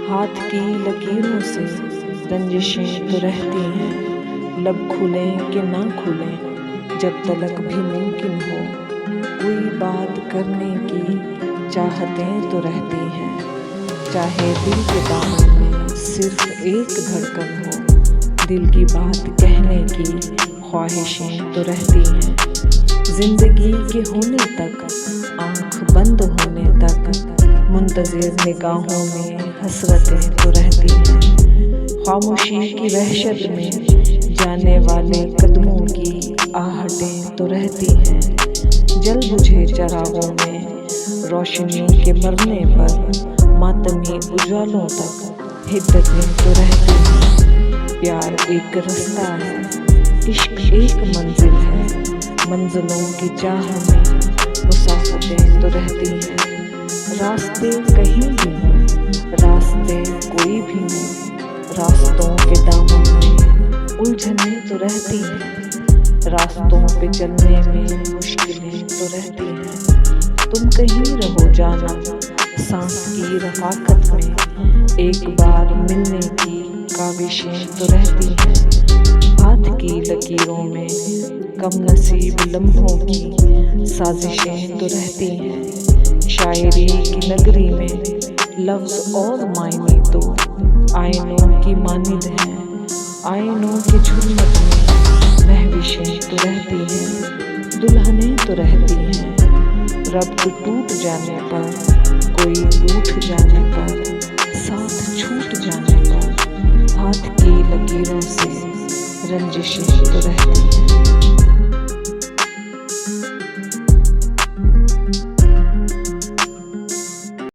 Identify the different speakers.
Speaker 1: हाथ की लकीरों से रंजिशें तो रहती हैं, लब खुलें कि ना खुलें जब तलक भी मुमकिन हो, कोई बात करने की चाहतें तो रहती हैं। चाहे दिल के दामन में सिर्फ एक धड़कन हो, दिल की बात कहने की ख्वाहिशें तो रहती हैं। जिंदगी के होने तक, आँख बंद होने तक, मुंतज़िर निगाहों में हसरतें तो रहती हैं। खामोशी की वहशत में जाने वाले कदमों की आहटें तो रहती हैं। जल बुझे चरागों में रोशनी के मरने पर मातमी उजालों तक हिद्दतें तो रहती हैं। प्यार एक रास्ता है, इश्क एक मंजिल है, मंजिलों की चाह में मुसाफतें तो रहती हैं। रास्ते कहीं भी हों, रास्ते कोई भी हों, रास्तों के दामन में उलझनें तो रहती हैं। रास्तों पे चलने में मुश्किलें तो रहती हैं। तुम कहीं रहो जानम, सांस की रफाकत में एक बार मिलने की काविशें तो रहती हैं। हाथ की लकीरों में कम नसीब लम्हों की साजिशें तो रहती हैं। शायरी की नगरी में लफ्ज़ और मायने तो आईनों की मानिद हैं। आईनों की झुलमत में महविशें तो रहती हैं, दुल्हनें तो रहती हैं। रब्त टूट जाने पर कोई